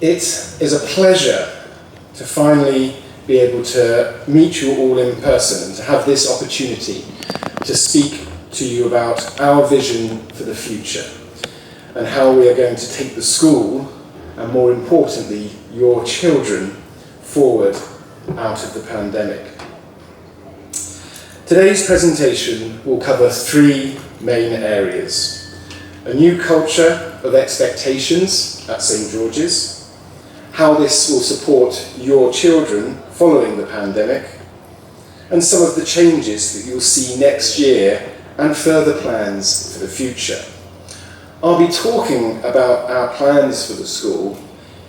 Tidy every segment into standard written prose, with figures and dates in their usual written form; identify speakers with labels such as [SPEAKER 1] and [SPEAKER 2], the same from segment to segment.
[SPEAKER 1] It is a pleasure to finally be able to meet you all in person and to have this opportunity to speak to you about our vision for the future and how we are going to take the school, and more importantly, your children, forward out of the pandemic. Today's presentation will cover three main areas: a new culture of expectations at St. George's, how this will support your children following the pandemic, and some of the changes that you'll see next year and further plans for the future. I'll be talking about our plans for the school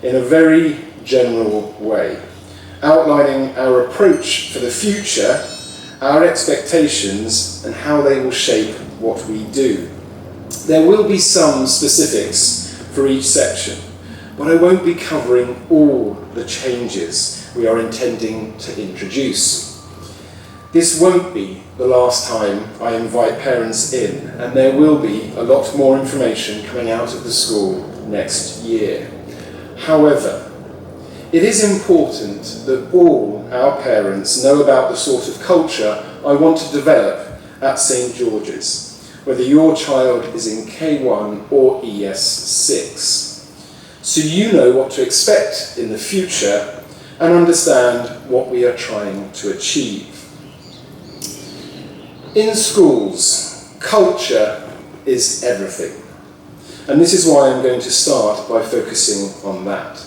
[SPEAKER 1] in a very general way, outlining our approach for the future, our expectations, and how they will shape what we do. There will be some specifics for each section, but I won't be covering all the changes we are intending to introduce. This won't be the last time I invite parents in, and there will be a lot more information coming out of the school next year. However, it is important that all our parents know about the sort of culture I want to develop at St. George's, whether your child is in K1 or ES6, so you know what to expect in the future and understand what we are trying to achieve. In schools, culture is everything, and this is why I'm going to start by focusing on that.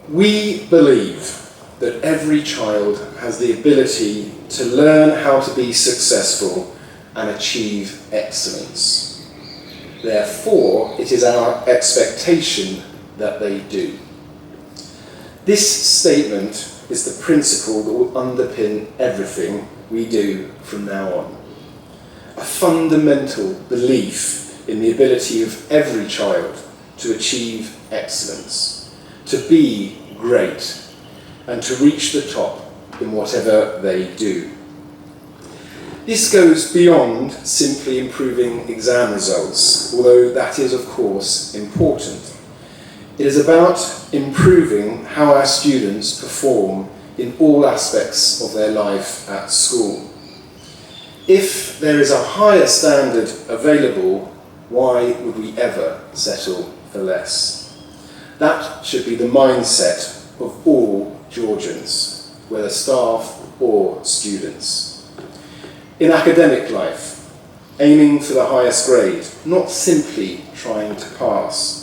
[SPEAKER 1] We believe that every child has the ability to learn how to be successful and achieve excellence. Therefore, it is our expectation that they do. This statement is the principle that will underpin everything we do from now on. A fundamental belief in the ability of every child to achieve excellence, to be great, and to reach the top in whatever they do. This goes beyond simply improving exam results, although that is of course important. It is about improving how our students perform in all aspects of their life at school. If there is a higher standard available, why would we ever settle for less? That should be the mindset of all Georgians, whether staff or students. In academic life, aiming for the highest grade, not simply trying to pass.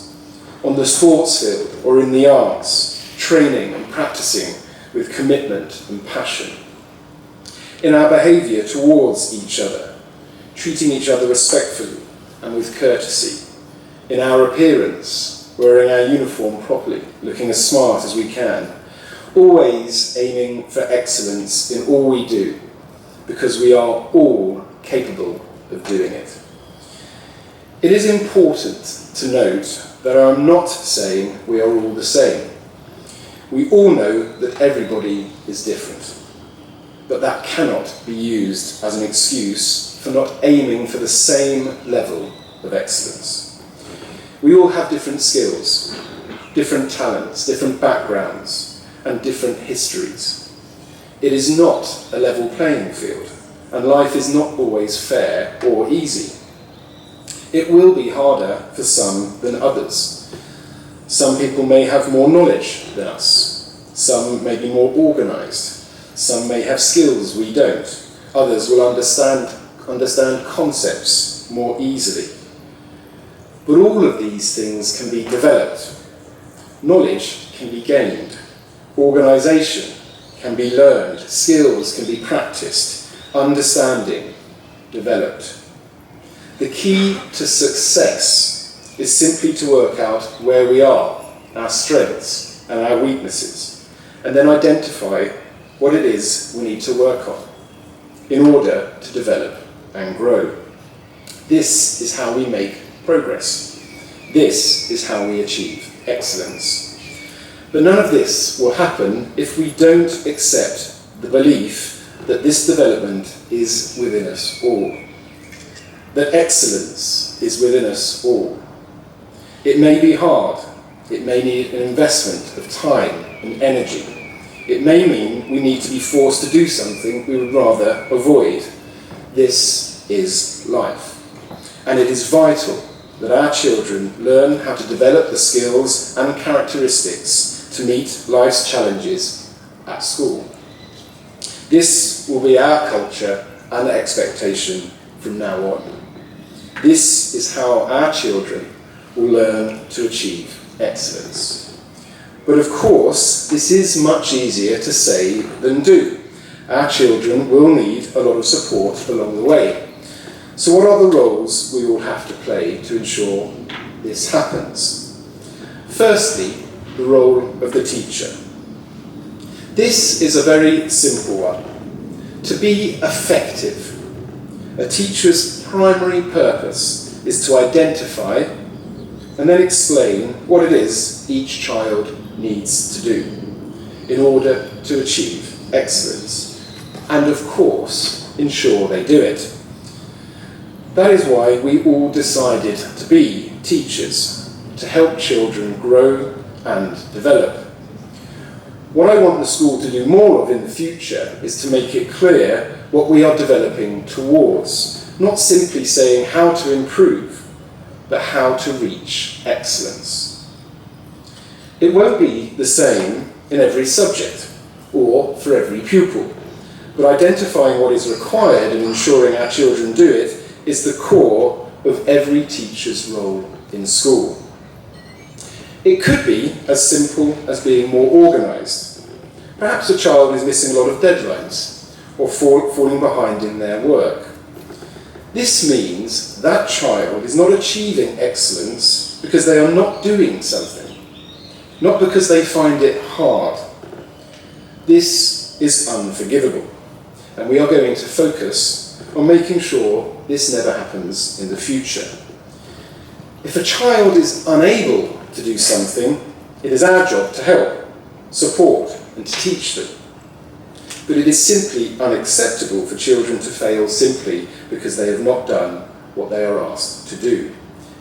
[SPEAKER 1] On the sports field or in the arts, training and practicing with commitment and passion. In our behaviour towards each other, treating each other respectfully and with courtesy. In our appearance, wearing our uniform properly, looking as smart as we can. Always aiming for excellence in all we do, because we are all capable of doing it. It is important to note that I'm not saying we are all the same. We all know that everybody is different, but that cannot be used as an excuse for not aiming for the same level of excellence. We all have different skills, different talents, different backgrounds, and different histories. It is not a level playing field, and life is not always fair or easy. It will be harder for some than others. Some people may have more knowledge than us. Some may be more organised. Some may have skills we don't. Others will understand concepts more easily. But all of these things can be developed. Knowledge can be gained. Organisation can be learned. Skills can be practiced. Understanding developed. The key to success is simply to work out where we are, our strengths and our weaknesses, and then identify what it is we need to work on in order to develop and grow. This is how we make progress. This is how we achieve excellence. But none of this will happen if we don't accept the belief that this development is within us all. That excellence is within us all. It may be hard. It may need an investment of time and energy. It may mean we need to be forced to do something we would rather avoid. This is life. And it is vital that our children learn how to develop the skills and characteristics to meet life's challenges at school. This will be our culture and expectation from now on. This is how our children will learn to achieve excellence. But of course, this is much easier to say than do. Our children will need a lot of support along the way. So what are the roles we will have to play to ensure this happens? Firstly, the role of the teacher. This is a very simple one. To be effective, a teacher's primary purpose is to identify and then explain what it is each child needs to do in order to achieve excellence, and of course, ensure they do it. That is why we all decided to be teachers, to help children grow and develop. What I want the school to do more of in the future is to make it clear what we are developing towards, not simply saying how to improve, but how to reach excellence. It won't be the same in every subject or for every pupil, but identifying what is required and ensuring our children do it is the core of every teacher's role in school. It could be as simple as being more organised. Perhaps a child is missing a lot of deadlines or falling behind in their work. This means that child is not achieving excellence because they are not doing something, not because they find it hard. This is unforgivable, and we are going to focus on making sure this never happens in the future. If a child is unable to do something, it is our job to help, support, and to teach them. But it is simply unacceptable for children to fail simply because they have not done what they are asked to do.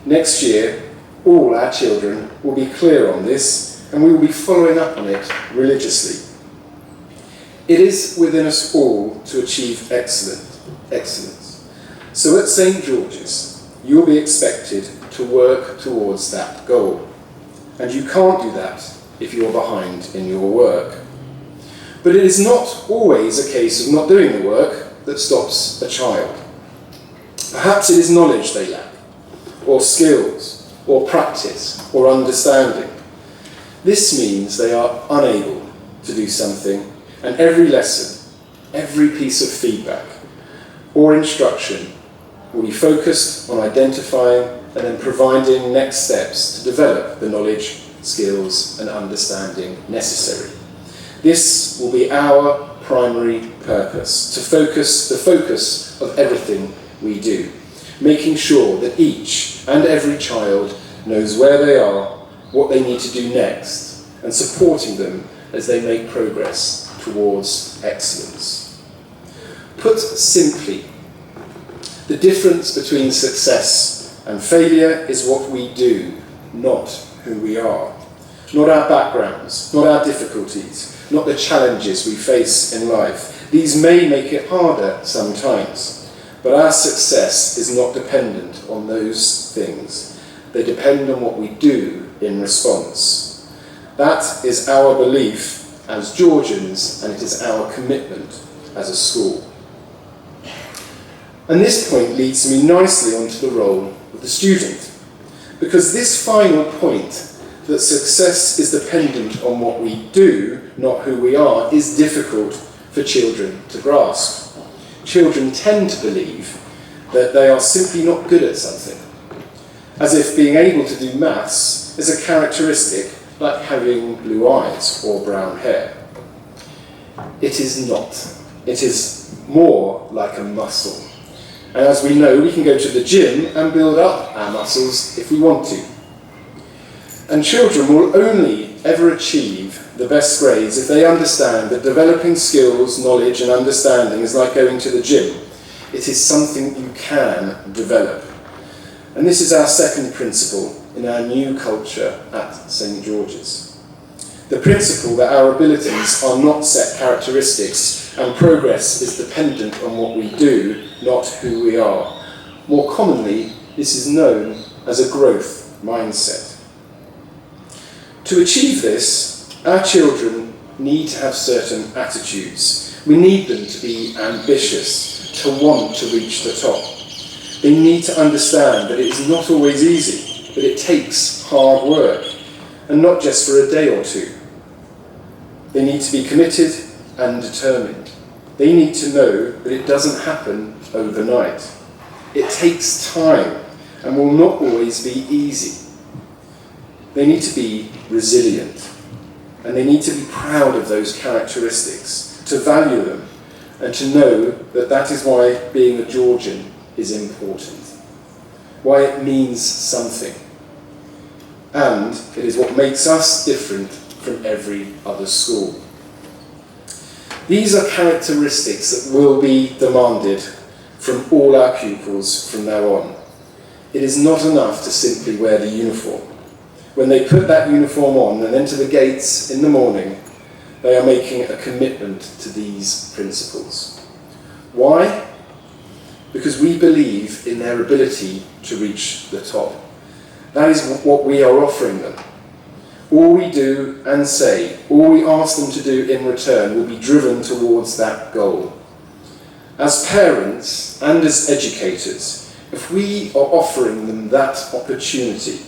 [SPEAKER 1] Next year, all our children will be clear on this, and we will be following up on it religiously. It is within us all to achieve excellence. So at St. George's, you will be expected to work towards that goal. And you can't do that if you're behind in your work. But it is not always a case of not doing the work that stops a child. Perhaps it is knowledge they lack, or skills, or practice, or understanding. This means they are unable to do something, and every lesson, every piece of feedback, or instruction will be focused on identifying and then providing next steps to develop the knowledge, skills, and understanding necessary. This will be our primary purpose, the focus of everything we do, making sure that each and every child knows where they are, what they need to do next, and supporting them as they make progress towards excellence. Put simply, the difference between success and failure is what we do, not who we are. Not our backgrounds, not our difficulties, not the challenges we face in life. These may make it harder sometimes, but our success is not dependent on those things. They depend on what we do in response. That is our belief as Georgians, and it is our commitment as a school. And this point leads me nicely onto the role of the student, because this final point, that success is dependent on what we do, not who we are, is difficult for children to grasp. Children tend to believe that they are simply not good at something, as if being able to do maths is a characteristic like having blue eyes or brown hair. It is not. It is more like a muscle. And as we know, we can go to the gym and build up our muscles if we want to. And children will only ever achieve the best grades if they understand that developing skills, knowledge, and understanding is like going to the gym. It is something you can develop. And this is our second principle, in our new culture at St. George's. The principle that our abilities are not set characteristics and progress is dependent on what we do, not who we are. More commonly, this is known as a growth mindset. To achieve this, our children need to have certain attitudes. We need them to be ambitious, to want to reach the top. They need to understand that it is not always easy, but it takes hard work, and not just for a day or two. They need to be committed and determined. They need to know that it doesn't happen overnight. It takes time and will not always be easy. They need to be resilient, and they need to be proud of those characteristics, to value them, and to know that that is why being a Georgian is important, why it means something, and it is what makes us different from every other school. These are characteristics that will be demanded from all our pupils from now on. It is not enough to simply wear the uniform. When they put that uniform on and enter the gates in the morning, they are making a commitment to these principles. Why? Because we believe in their ability to reach the top. That is what we are offering them. All we do and say, all we ask them to do in return will be driven towards that goal. As parents and as educators, if we are offering them that opportunity,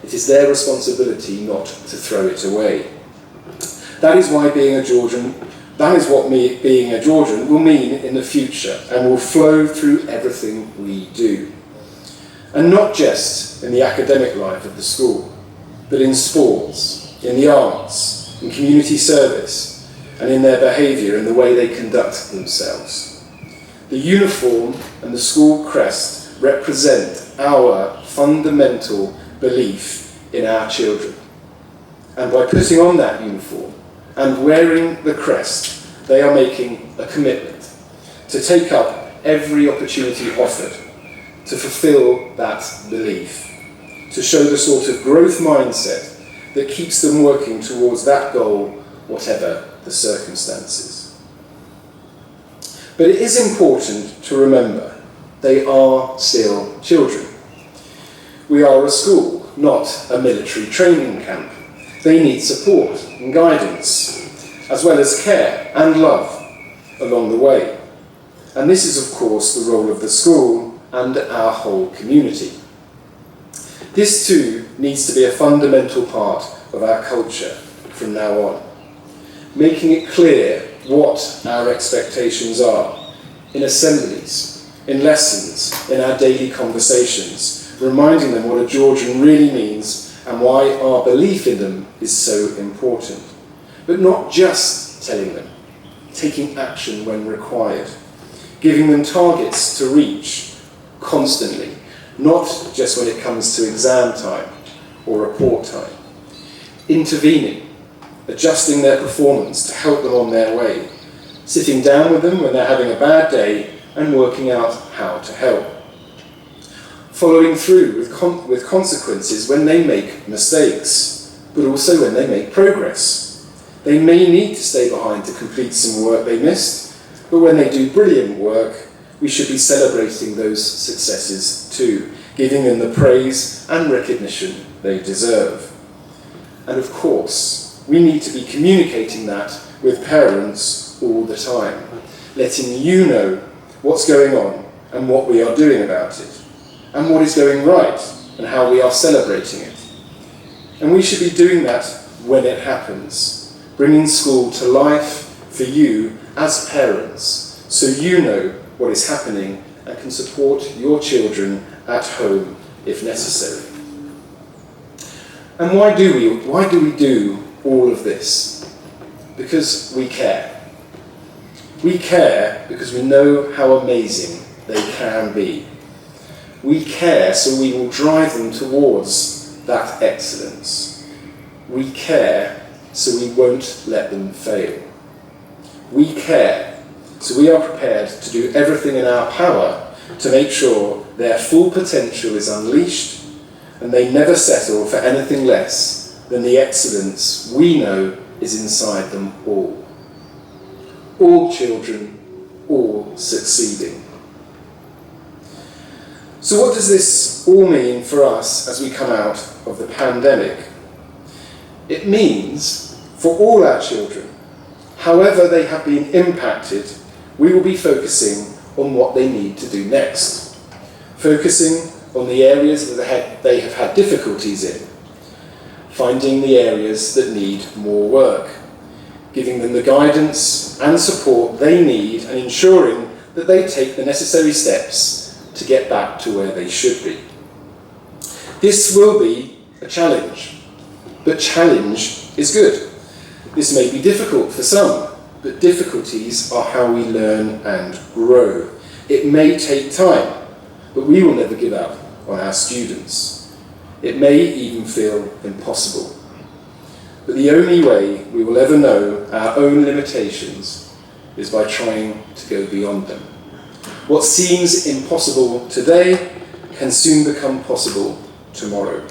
[SPEAKER 1] it is their responsibility not to throw it away. That is why being a Georgian, that is what being a Georgian will mean in the future and will flow through everything we do. And not just in the academic life of the school, but in sports, in the arts, in community service, and in their behaviour and the way they conduct themselves. The uniform and the school crest represent our fundamental belief in our children. And by putting on that uniform and wearing the crest, they are making a commitment to take up every opportunity offered to fulfil that belief, to show the sort of growth mindset that keeps them working towards that goal, whatever the circumstances. But it is important to remember they are still children. We are a school, not a military training camp. They need support and guidance, as well as care and love along the way. And this is, of course, the role of the school and our whole community. This too needs to be a fundamental part of our culture from now on, making it clear what our expectations are in assemblies, in lessons, in our daily conversations, reminding them what a Georgian really means and why our belief in them is so important. But not just telling them, taking action when required, giving them targets to reach constantly, not just when it comes to exam time or report time. Intervening, adjusting their performance to help them on their way, sitting down with them when they're having a bad day and working out how to help. Following through with consequences when they make mistakes, but also when they make progress. They may need to stay behind to complete some work they missed, but when they do brilliant work, we should be celebrating those successes too, giving them the praise and recognition they deserve. And of course, we need to be communicating that with parents all the time, letting you know what's going on and what we are doing about it, and what is going right and how we are celebrating it. And we should be doing that when it happens, bringing school to life for you as parents, so you know what is happening and can support your children at home if necessary. And why do we do all of this? Because we care. We care because we know how amazing they can be. We care so we will drive them towards that excellence. We care so we won't let them fail. We care so we are prepared to do everything in our power to make sure their full potential is unleashed and they never settle for anything less than the excellence we know is inside them all. All children, all succeeding. So what does this all mean for us as we come out of the pandemic? It means for all our children, however they have been impacted, we will be focusing on what they need to do next. Focusing on the areas that they have had difficulties in. Finding the areas that need more work. Giving them the guidance and support they need and ensuring that they take the necessary steps to get back to where they should be. This will be a challenge, but challenge is good. This may be difficult for some, but difficulties are how we learn and grow. It may take time, but we will never give up on our students. It may even feel impossible. But the only way we will ever know our own limitations is by trying to go beyond them. What seems impossible today can soon become possible tomorrow,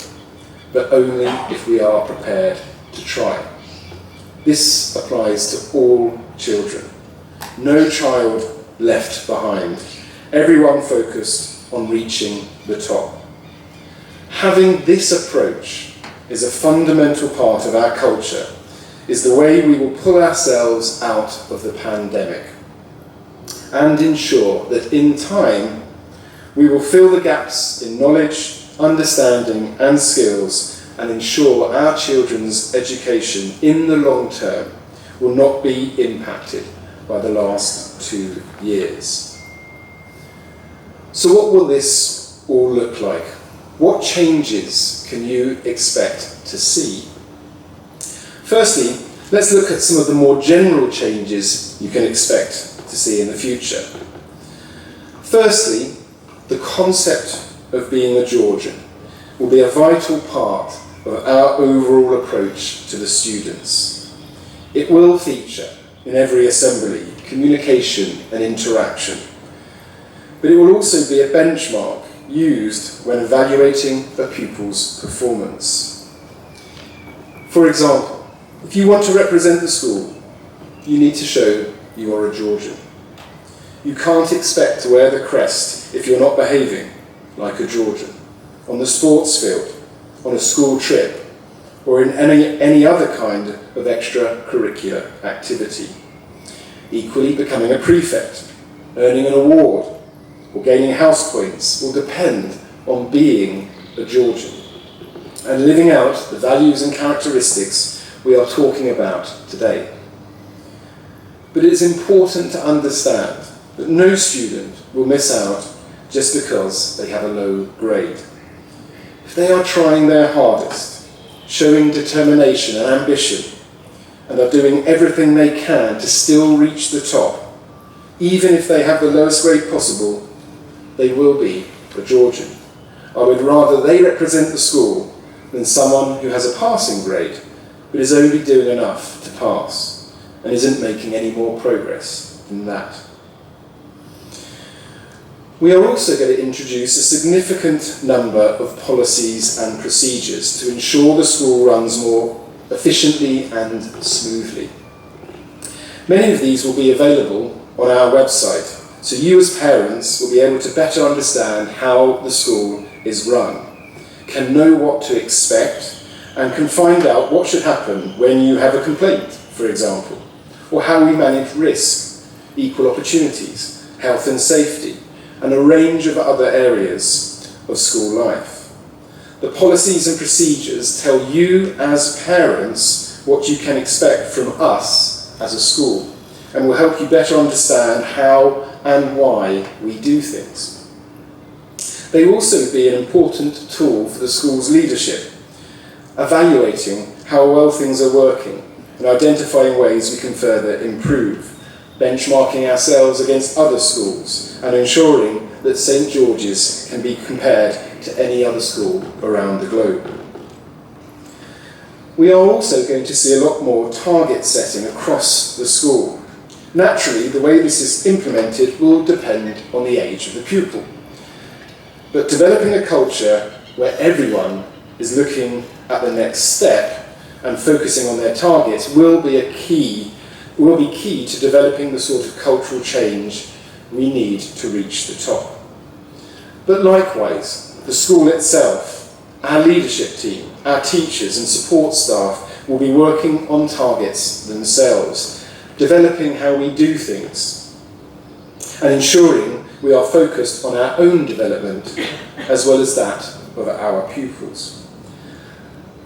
[SPEAKER 1] but only if we are prepared to try. This applies to all children. No child left behind. Everyone focused on reaching the top. Having this approach is a fundamental part of our culture, is the way we will pull ourselves out of the pandemic and ensure that in time we will fill the gaps in knowledge, understanding and skills and ensure our children's education in the long term will not be impacted by the last 2 years. So what will this all look like? What changes can you expect to see? Firstly, let's look at some of the more general changes you can expect to see in the future. Firstly, the concept of being a Georgian will be a vital part of our overall approach to the students. It will feature in every assembly, communication and interaction, but it will also be a benchmark used when evaluating a pupil's performance. For example, if you want to represent the school, you need to show you are a Georgian. You can't expect to wear the crest if you're not behaving like a Georgian, on the sports field, on a school trip, or in any other kind of extracurricular activity. Equally, becoming a prefect, earning an award, or gaining house points will depend on being a Georgian and living out the values and characteristics we are talking about today. But it is important to understand that no student will miss out just because they have a low grade. If they are trying their hardest, showing determination and ambition, and are doing everything they can to still reach the top, even if they have the lowest grade possible, they will be a Georgian. I would rather they represent the school than someone who has a passing grade, but is only doing enough to pass, and isn't making any more progress than that. We are also going to introduce a significant number of policies and procedures to ensure the school runs more efficiently and smoothly. Many of these will be available on our website, so you as parents will be able to better understand how the school is run, can know what to expect, and can find out what should happen when you have a complaint, for example, or how we manage risk, equal opportunities, health and safety, and a range of other areas of school life. The policies and procedures tell you as parents what you can expect from us as a school, and will help you better understand how and why we do things. They will also be an important tool for the school's leadership, evaluating how well things are working and identifying ways we can further improve, benchmarking ourselves against other schools and ensuring that St George's can be compared to any other school around the globe. We are also going to see a lot more target setting across the school. Naturally, the way this is implemented will depend on the age of the pupil. But developing a culture where everyone is looking at the next step and focusing on their targets will be key to developing the sort of cultural change we need to reach the top. But likewise, the school itself, our leadership team, our teachers and support staff will be working on targets themselves, developing how we do things, and ensuring we are focused on our own development as well as that of our pupils.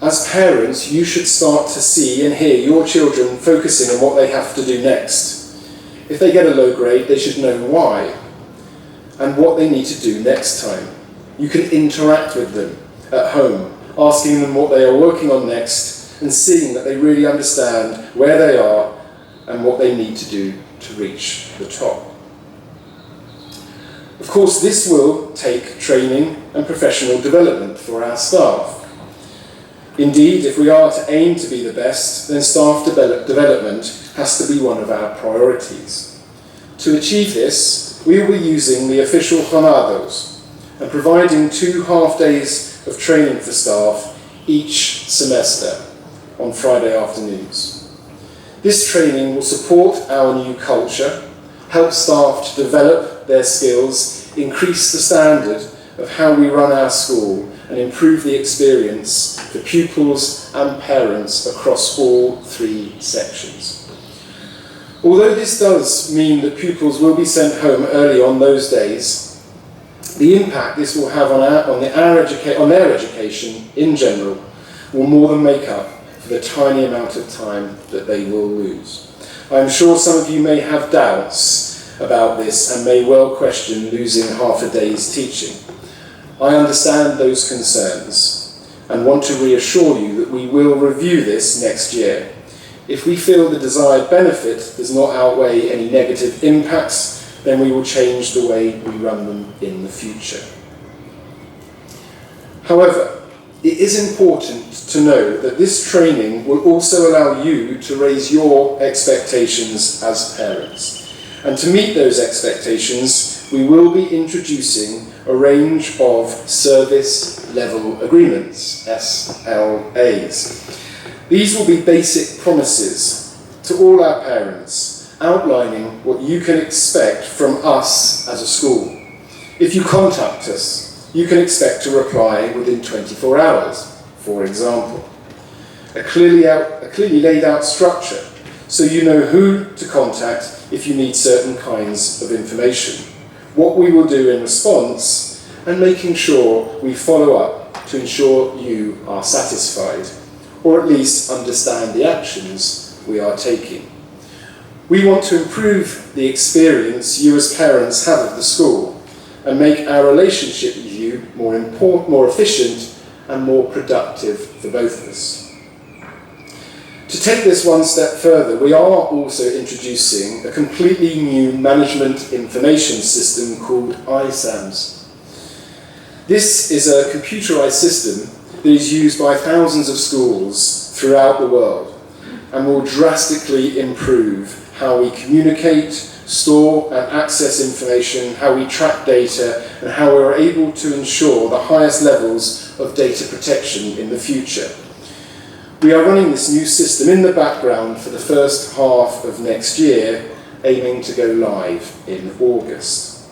[SPEAKER 1] As parents, you should start to see and hear your children focusing on what they have to do next. If they get a low grade, they should know why and what they need to do next time. You can interact with them at home, asking them what they are working on next and seeing that they really understand where they are and what they need to do to reach the top. Of course, this will take training and professional development for our staff. Indeed, if we are to aim to be the best, then staff development has to be one of our priorities. To achieve this, we will be using the official jornadas and providing 2 half-days of training for staff each semester on Friday afternoons. This training will support our new culture, help staff to develop their skills, increase the standard of how we run our school, and improve the experience for pupils and parents across all 3 sections. Although this does mean that pupils will be sent home early on those days, the impact this will have on their education in general will more than make up for the tiny amount of time that they will lose. I'm sure some of you may have doubts about this and may well question losing half a day's teaching. I understand those concerns and want to reassure you that we will review this next year. If we feel the desired benefit does not outweigh any negative impacts, then we will change the way we run them in the future. However, it is important to know that this training will also allow you to raise your expectations as parents. And to meet those expectations, we will be introducing a range of service level agreements, SLAs. These will be basic promises to all our parents, outlining what you can expect from us as a school. If you contact us, you can expect a reply within 24 hours, for example. A clearly laid out structure, so you know who to contact if you need certain kinds of information, what we will do in response, and making sure we follow up to ensure you are satisfied, or at least understand the actions we are taking. We want to improve the experience you as parents have of the school and make our relationship with you more efficient and more productive for both of us. To take this one step further, we are also introducing a completely new management information system called iSAMS. This is a computerized system that is used by thousands of schools throughout the world and will drastically improve how we communicate, store and access information, how we track data, and how we are able to ensure the highest levels of data protection in the future. We are running this new system in the background for the first half of next year, aiming to go live in August.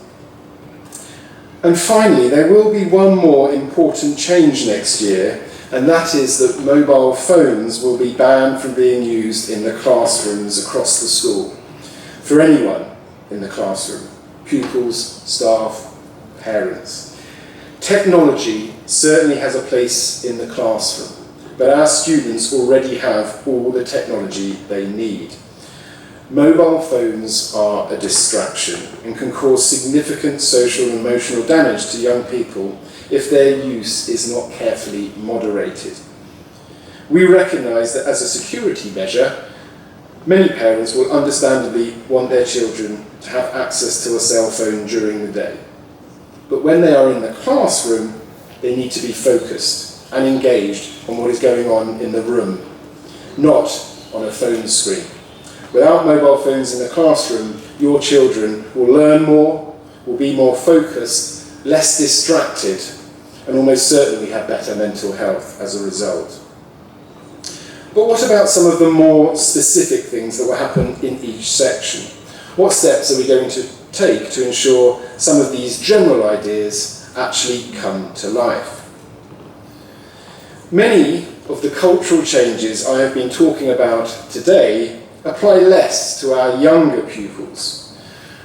[SPEAKER 1] And finally, there will be one more important change next year, and that is that mobile phones will be banned from being used in the classrooms across the school. For anyone in the classroom, pupils, staff, parents. Technology certainly has a place in the classroom, but our students already have all the technology they need. Mobile phones are a distraction and can cause significant social and emotional damage to young people if their use is not carefully moderated. We recognise that as a security measure, many parents will understandably want their children to have access to a cell phone during the day. But when they are in the classroom, they need to be focused and engaged on what is going on in the room, not on a phone screen. Without mobile phones in the classroom, your children will learn more, will be more focused, less distracted, and almost certainly have better mental health as a result. But what about some of the more specific things that will happen in each section? What steps are we going to take to ensure some of these general ideas actually come to life? Many of the cultural changes I have been talking about today apply less to our younger pupils.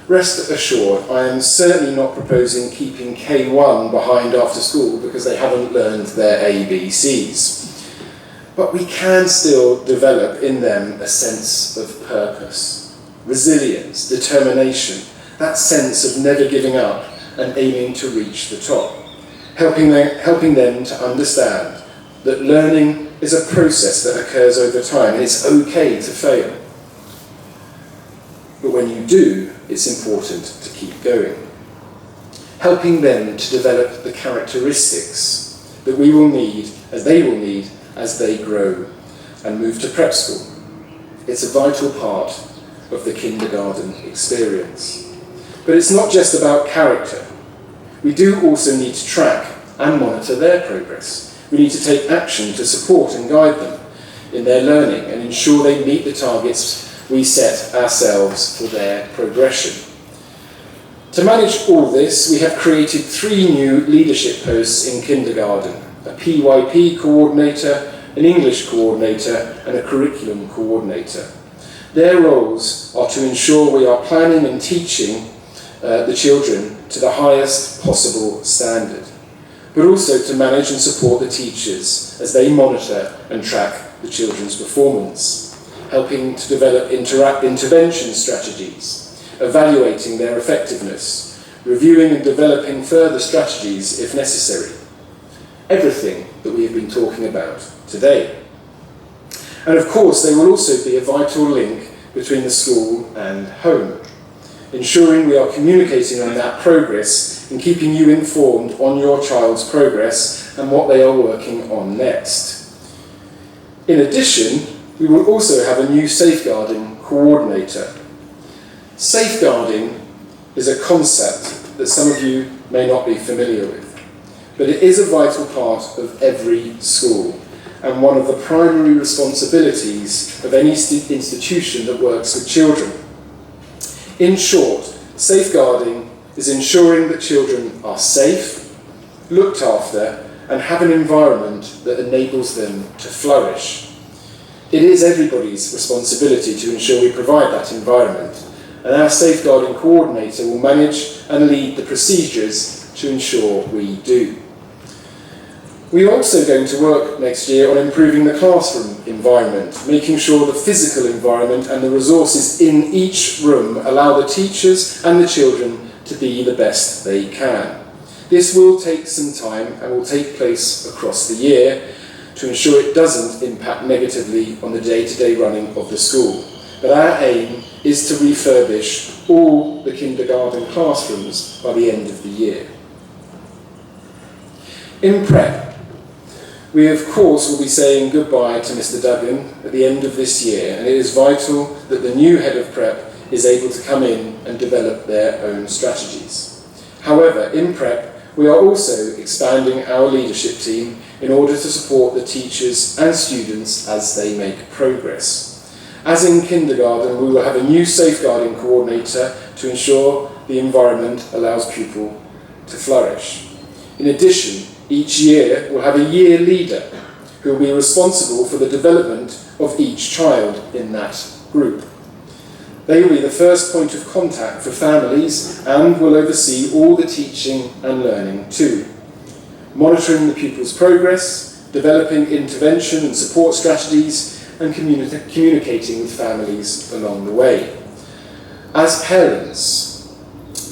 [SPEAKER 1] Rest assured, I am certainly not proposing keeping K1 behind after school because they haven't learned their ABCs. But we can still develop in them a sense of purpose, resilience, determination, that sense of never giving up and aiming to reach the top, helping them to understand that learning is a process that occurs over time and it's okay to fail. But when you do, it's important to keep going. Helping them to develop the characteristics that we will need, as they will need, as they grow and move to prep school. It's a vital part of the kindergarten experience. But it's not just about character. We do also need to track and monitor their progress. We need to take action to support and guide them in their learning and ensure they meet the targets we set ourselves for their progression. To manage all this, we have created 3 new leadership posts in kindergarten: a PYP coordinator, an English coordinator, and a curriculum coordinator. Their roles are to ensure we are planning and teaching the children to the highest possible standard, but also to manage and support the teachers as they monitor and track the children's performance, helping to develop intervention strategies, evaluating their effectiveness, reviewing and developing further strategies if necessary. Everything that we have been talking about today. And of course, they will also be a vital link between the school and home, ensuring we are communicating on that progress and keeping you informed on your child's progress and what they are working on next. In addition, we will also have a new safeguarding coordinator. Safeguarding is a concept that some of you may not be familiar with, but it is a vital part of every school and one of the primary responsibilities of any institution that works with children. In short, safeguarding is ensuring that children are safe, looked after, and have an environment that enables them to flourish. It is everybody's responsibility to ensure we provide that environment, and our safeguarding coordinator will manage and lead the procedures to ensure we do. We are also going to work next year on improving the classroom environment, making sure the physical environment and the resources in each room allow the teachers and the children to be the best they can. This will take some time and will take place across the year to ensure it doesn't impact negatively on the day-to-day running of the school. But our aim is to refurbish all the kindergarten classrooms by the end of the year. In prep, we of course will be saying goodbye to Mr. Duggan at the end of this year, and it is vital that the new head of prep is able to come in and develop their own strategies. However, in prep, we are also expanding our leadership team in order to support the teachers and students as they make progress. As in kindergarten, we will have a new safeguarding coordinator to ensure the environment allows pupils to flourish. In addition, each year we'll have a year leader who will be responsible for the development of each child in that group. They will be the first point of contact for families and will oversee all the teaching and learning too, monitoring the pupils' progress, developing intervention and support strategies, and communicating with families along the way. As parents,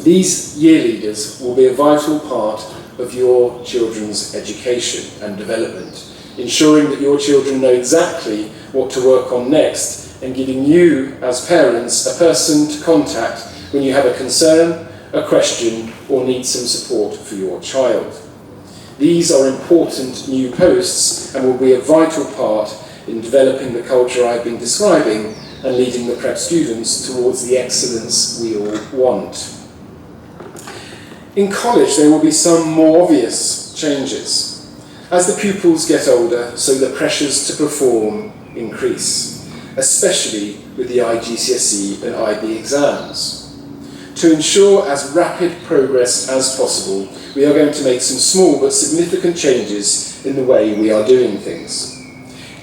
[SPEAKER 1] these year leaders will be a vital part of your children's education and development, ensuring that your children know exactly what to work on next and giving you, as parents, a person to contact when you have a concern, a question, or need some support for your child. These are important new posts and will be a vital part in developing the culture I've been describing and leading the prep students towards the excellence we all want. In college, there will be some more obvious changes. As the pupils get older, so the pressures to perform increase, especially with the IGCSE and IB exams. To ensure as rapid progress as possible, we are going to make some small but significant changes in the way we are doing things.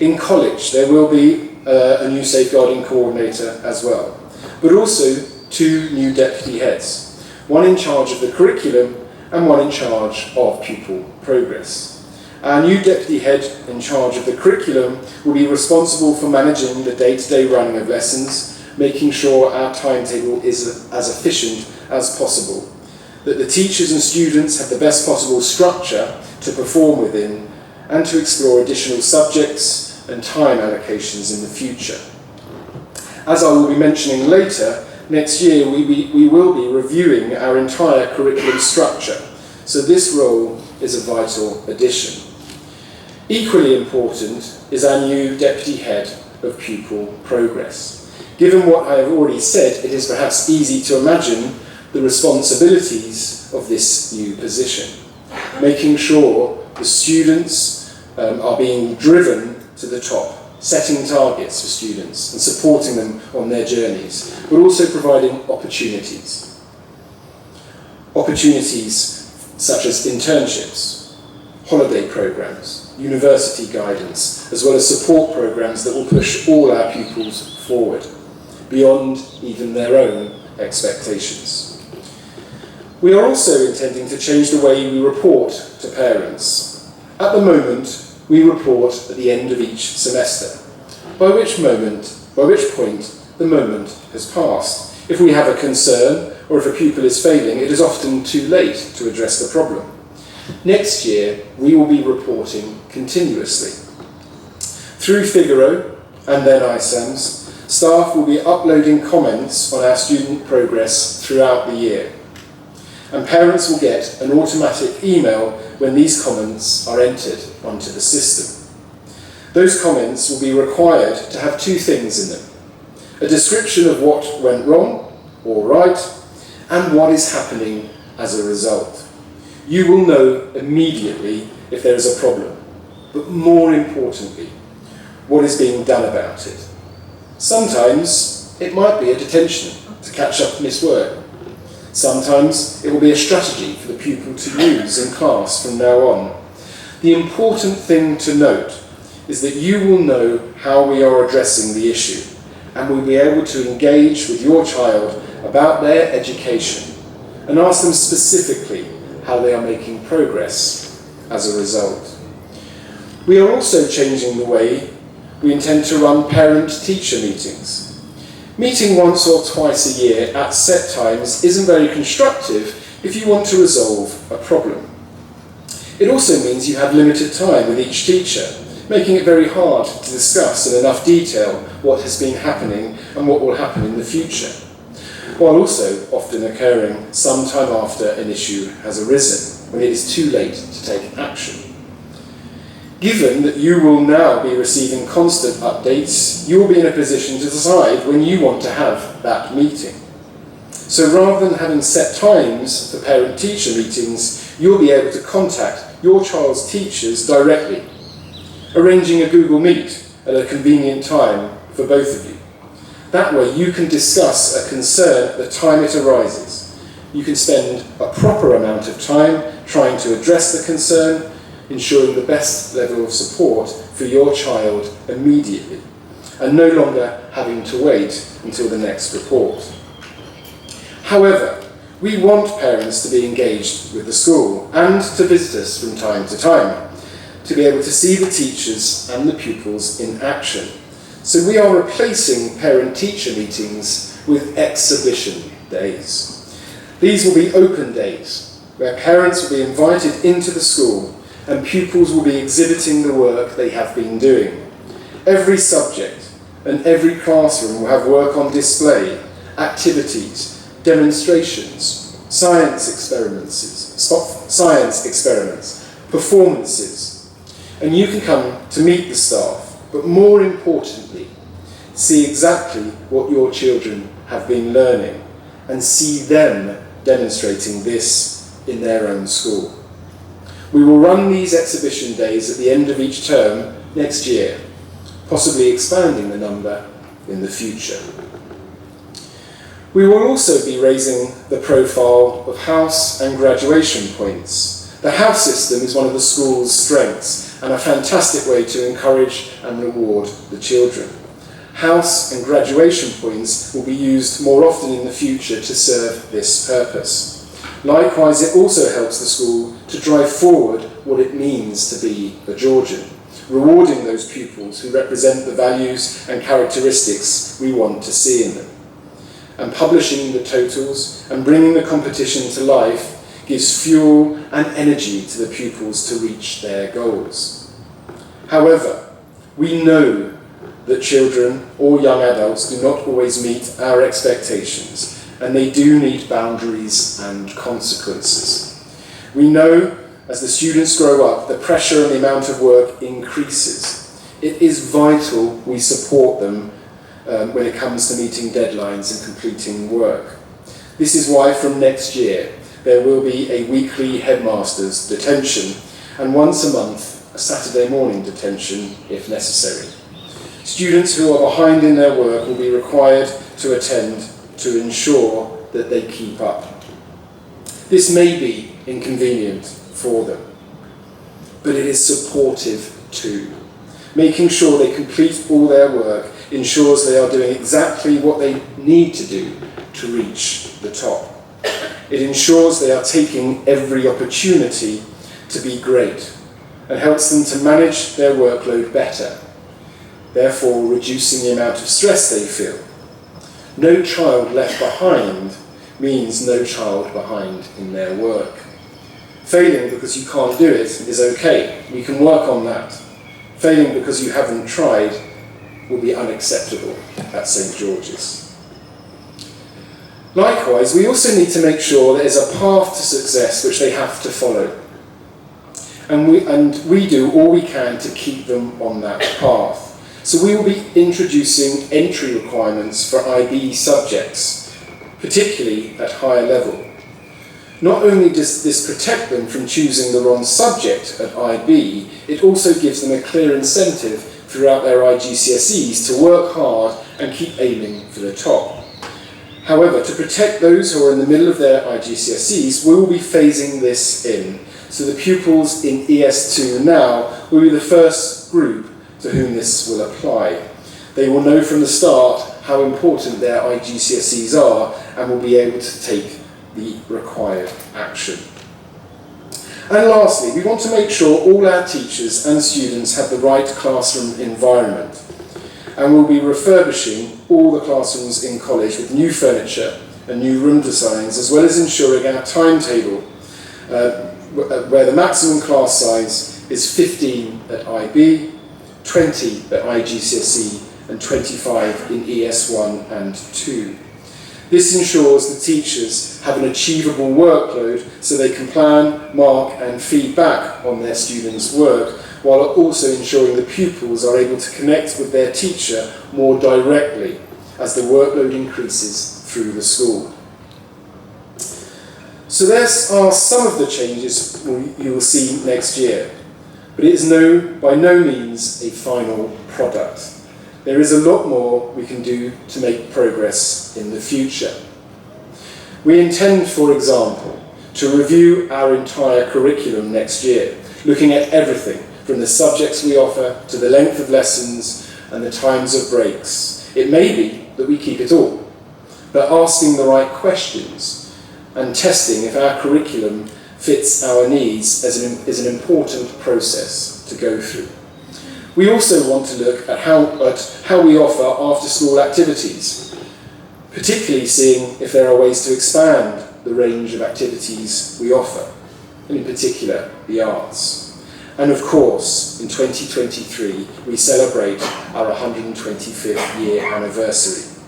[SPEAKER 1] In college, there will be a new safeguarding coordinator as well, but also 2 new deputy heads, one in charge of the curriculum and one in charge of pupil progress. Our new deputy head in charge of the curriculum will be responsible for managing the day-to-day running of lessons, making sure our timetable is as efficient as possible, that the teachers and students have the best possible structure to perform within, and to explore additional subjects and time allocations in the future. As I will be mentioning later, next year we will be reviewing our entire curriculum structure, so this role is a vital addition. Equally important is our new deputy head of pupil progress. Given what I have already said, it is perhaps easy to imagine the responsibilities of this new position, making sure the students are being driven to the top, setting targets for students and supporting them on their journeys, but also providing opportunities. Opportunities such as internships, holiday programs, university guidance, as well as support programs that will push all our pupils forward, beyond even their own expectations. We are also intending to change the way we report to parents. At the moment, we report at the end of each semester, by which point the moment has passed. If we have a concern, or if a pupil is failing, it is often too late to address the problem. Next year, we will be reporting continuously. Through Figaro and then ISAMS, staff will be uploading comments on our student progress throughout the year. And parents will get an automatic email when these comments are entered onto the system. Those comments will be required to have 2 things in them: a description of what went wrong or right, and what is happening as a result. You will know immediately if there is a problem, but more importantly, what is being done about it. Sometimes it might be a detention to catch up missed work. Sometimes it will be a strategy for the pupil to use in class from now on. The important thing to note is that you will know how we are addressing the issue, and will be able to engage with your child about their education and ask them specifically how they are making progress as a result. We are also changing the way we intend to run parent-teacher meetings. Meeting once or twice a year at set times isn't very constructive if you want to resolve a problem. It also means you have limited time with each teacher, making it very hard to discuss in enough detail what has been happening and what will happen in the future, while also often occurring sometime after an issue has arisen, when it is too late to take action. Given that you will now be receiving constant updates, you will be in a position to decide when you want to have that meeting. So rather than having set times for parent-teacher meetings, you'll be able to contact your child's teachers directly, arranging a Google Meet at a convenient time for both of you. That way you can discuss a concern at the time it arises. You can spend a proper amount of time trying to address the concern, ensuring the best level of support for your child immediately, and no longer having to wait until the next report. However, we want parents to be engaged with the school and to visit us from time to time, to be able to see the teachers and the pupils in action. So we are replacing parent-teacher meetings with exhibition days. These will be open days, where parents will be invited into the school and pupils will be exhibiting the work they have been doing. Every subject and every classroom will have work on display, activities, demonstrations, science experiments, performances. And you can come to meet the staff, but more importantly, see exactly what your children have been learning and see them demonstrating this in their own school. We will run these exhibition days at the end of each term next year, possibly expanding the number in the future. We will also be raising the profile of house and graduation points. The house system is one of the school's strengths and a fantastic way to encourage and reward the children. House and graduation points will be used more often in the future to serve this purpose. Likewise, it also helps the school to drive forward what it means to be a Georgian, rewarding those pupils who represent the values and characteristics we want to see in them. And publishing the totals and bringing the competition to life gives fuel and energy to the pupils to reach their goals. However, we know that children or young adults do not always meet our expectations, and they do need boundaries and consequences. We know as the students grow up, the pressure and the amount of work increases. It is vital we support them when it comes to meeting deadlines and completing work. This is why from next year there will be a weekly Headmaster's detention and once a month a Saturday morning detention if necessary. Students who are behind in their work will be required to attend to ensure that they keep up. This may be inconvenient for them, but it is supportive too. Making sure they complete all their work ensures they are doing exactly what they need to do to reach the top. It ensures they are taking every opportunity to be great and helps them to manage their workload better, therefore reducing the amount of stress they feel. No child left behind means no child behind in their work. Failing because you can't do it is okay. We can work on that. Failing because you haven't tried will be unacceptable at St. George's. Likewise, we also need to make sure there is a path to success which they have to follow. And we do all we can to keep them on that path. So we will be introducing entry requirements for IB subjects, particularly at higher level. Not only does this protect them from choosing the wrong subject at IB, it also gives them a clear incentive throughout their IGCSEs to work hard and keep aiming for the top. However, to protect those who are in the middle of their IGCSEs, we will be phasing this in. So the pupils in ES2 now will be the first group to whom this will apply. They will know from the start how important their IGCSEs are and will be able to take the required action. And lastly, we want to make sure all our teachers and students have the right classroom environment. And we'll be refurbishing all the classrooms in college with new furniture and new room designs, as well as ensuring our timetable, where the maximum class size is 15 at IB, 20 at IGCSE, and 25 in ES1 and 2. This ensures the teachers have an achievable workload so they can plan, mark and feed back on their students' work, while also ensuring the pupils are able to connect with their teacher more directly as the workload increases through the school. So there are some of the changes you will see next year, but it is by no means a final product. There is a lot more we can do to make progress in the future. We intend, for example, to review our entire curriculum next year, looking at everything from the subjects we offer to the length of lessons and the times of breaks. It may be that we keep it all, but asking the right questions and testing if our curriculum fits our needs is an important process to go through. We also want to look at how we offer after-school activities, particularly seeing if there are ways to expand the range of activities we offer, and in particular, the arts. And of course, in 2023, we celebrate our 125th year anniversary,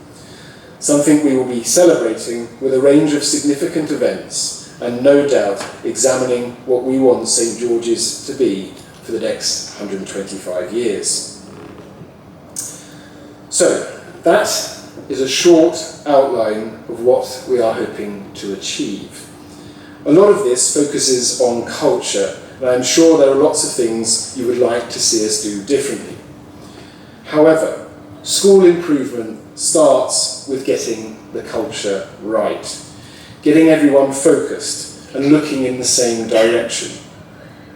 [SPEAKER 1] something we will be celebrating with a range of significant events, and no doubt examining what we want St. George's to be for the next 125 years. So, that is a short outline of what we are hoping to achieve. A lot of this focuses on culture and I'm sure there are lots of things you would like to see us do differently. However, school improvement starts with getting the culture right, getting everyone focused and looking in the same direction.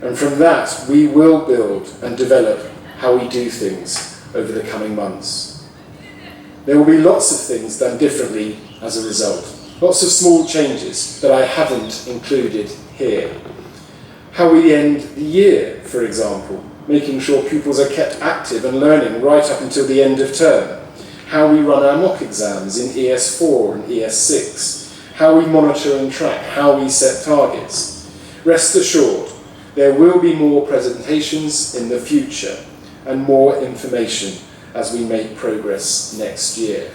[SPEAKER 1] And from that, we will build and develop how we do things over the coming months. There will be lots of things done differently as a result, lots of small changes that I haven't included here. How we end the year, for example, making sure pupils are kept active and learning right up until the end of term. How we run our mock exams in ES4 and ES6. How we monitor and track, how we set targets. Rest assured, there will be more presentations in the future and more information as we make progress next year.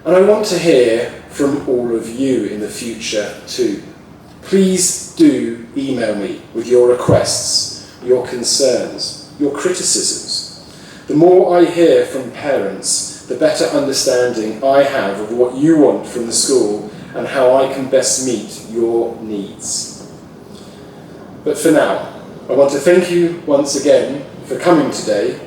[SPEAKER 1] And I want to hear from all of you in the future too. Please do email me with your requests, your concerns, your criticisms. The more I hear from parents, the better understanding I have of what you want from the school and how I can best meet your needs. But for now, I want to thank you once again for coming today,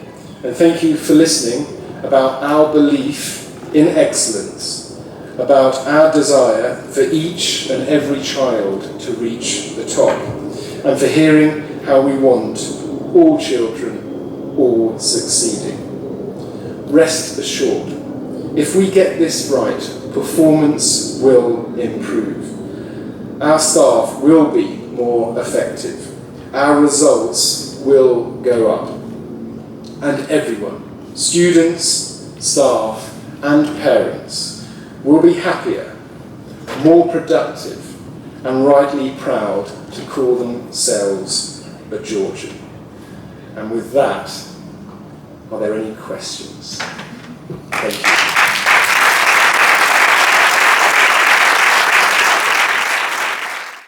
[SPEAKER 1] and thank you for listening about our belief in excellence, about our desire for each and every child to reach the top, and for hearing how we want all children all succeeding. Rest assured, if we get this right, performance will improve. Our staff will be more effective. Our results will go up. And everyone, students, staff, and parents, will be happier, more productive, and rightly proud to call themselves a Georgian. And with that, are there any questions?